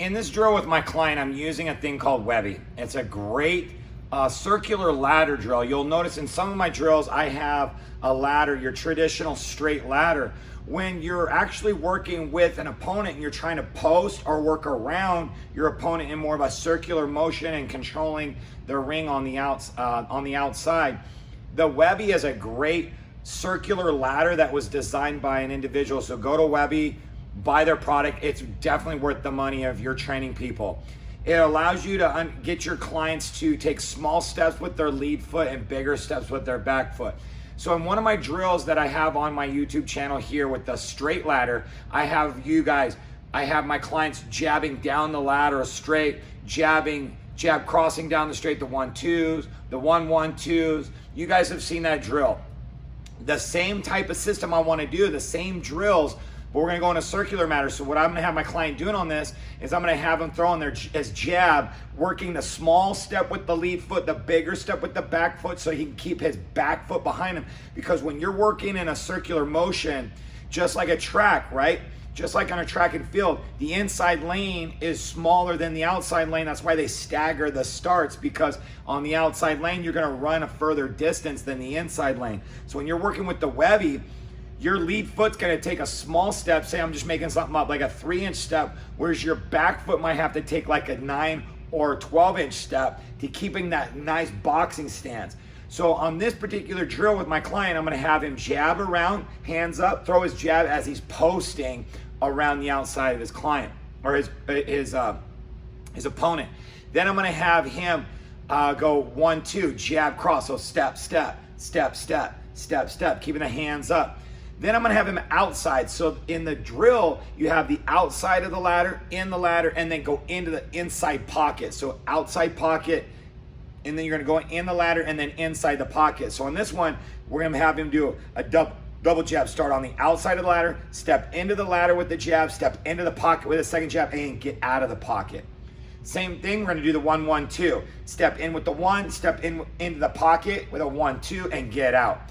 in this drill with my client, I'm using a thing called Webby. It's a great circular ladder drill. You'll notice in some of my drills, I have a ladder, your traditional straight ladder. When you're actually working with an opponent and you're trying to post or work around your opponent in more of a circular motion and controlling the ring on the outside, the Webby is a great circular ladder that was designed by an individual. So go to Webby, buy their product. It's definitely worth the money if you're training people. It allows you to get your clients to take small steps with their lead foot and bigger steps with their back foot. So in one of my drills that I have on my YouTube channel here with the straight ladder, I have my clients jabbing down the ladder straight, jab crossing down the straight, the 1-2s, the 1-1-2s. You guys have seen that drill. The same type of system I want to do, the same drills, but we're going to go in a circular manner. So what I'm going to have my client doing on this is I'm going to have him throwing their jab, working the small step with the lead foot, the bigger step with the back foot, so he can keep his back foot behind him. Because when you're working in a circular motion, just like a track, right? Just like on a track and field, the inside lane is smaller than the outside lane. That's why they stagger the starts, because on the outside lane, you're going to run a further distance than the inside lane. So when you're working with the Webby, your lead foot's going to take a small step. Say I'm just making something up, like a 3-inch step, whereas your back foot might have to take like a 9 or 12-inch step to keeping that nice boxing stance. So on this particular drill with my client, I'm going to have him jab around, hands up, throw his jab as he's posting around the outside of his client or his opponent. Then I'm going to have him go 1-2, jab cross, so step, step, step, step, step, step, keeping the hands up. Then I'm going to have him outside. So in the drill, you have the outside of the ladder, in the ladder, and then go into the inside pocket. So outside pocket, and then you're going to go in the ladder and then inside the pocket. So on this one, we're going to have him do a double jab. Start on the outside of the ladder, step into the ladder with the jab, step into the pocket with a second jab, and get out of the pocket. Same thing, we're going to do the 1-1-2. Step in with the 1, step into the pocket with a 1-2, and get out.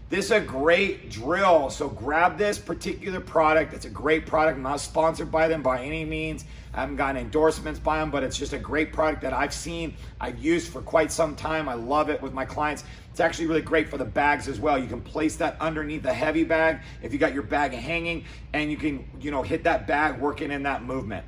This is a great drill, so grab this particular product. It's a great product. I'm not sponsored by them by any means. I haven't gotten endorsements by them, but it's just a great product that I've seen, I've used for quite some time. I love it with my clients. It's actually really great for the bags as well. You can place that underneath the heavy bag if you got your bag hanging, and you can, hit that bag working in that movement.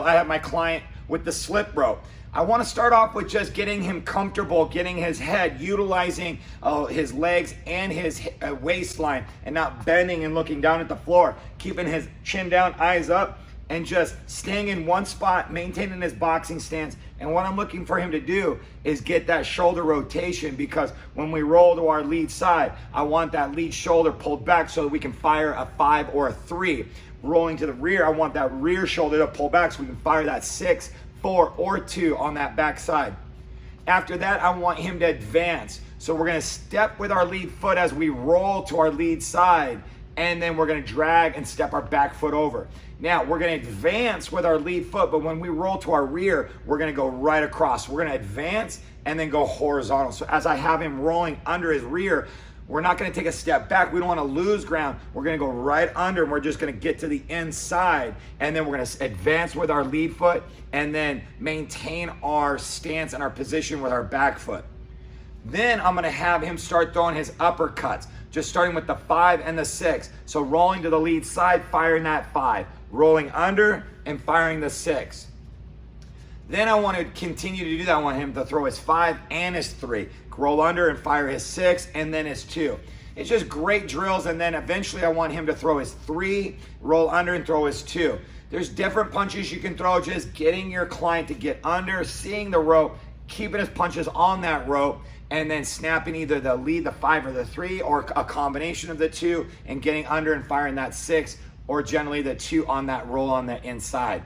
drill, I have my client with the slip rope. I want to start off with just getting him comfortable, getting his head, utilizing his legs and his waistline, and not bending and looking down at the floor, keeping his chin down, eyes up, and just staying in one spot, maintaining his boxing stance. And what I'm looking for him to do is get that shoulder rotation, because when we roll to our lead side, I want that lead shoulder pulled back so that we can fire a 5 or a 3. Rolling to the rear, I want that rear shoulder to pull back so we can fire that 6, 4, or 2 on that back side. After that, I want him to advance. So we're gonna step with our lead foot as we roll to our lead side, and then we're gonna drag and step our back foot over. Now, we're gonna advance with our lead foot, but when we roll to our rear, we're gonna go right across. We're gonna advance and then go horizontal. So as I have him rolling under his rear, we're not gonna take a step back. We don't wanna lose ground. We're gonna go right under, and we're just gonna get to the inside, and then we're gonna advance with our lead foot and then maintain our stance and our position with our back foot. Then I'm gonna have him start throwing his uppercuts, just starting with the 5 and the 6. So rolling to the lead side, firing that 5, rolling under and firing the 6. Then I want to continue to do that. I want him to throw his 5 and his 3, roll under and fire his 6, and then his 2. It's just great drills. And then eventually I want him to throw his 3, roll under, and throw his 2. There's different punches you can throw, just getting your client to get under, seeing the rope, keeping his punches on that rope, and then snapping either the lead, the 5 or the 3, or a combination of the 2, and getting under and firing that 6, or generally the 2 on that roll on the inside.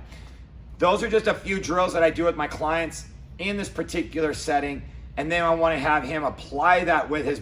Those are just a few drills that I do with my clients in this particular setting. And then I want to have him apply that with his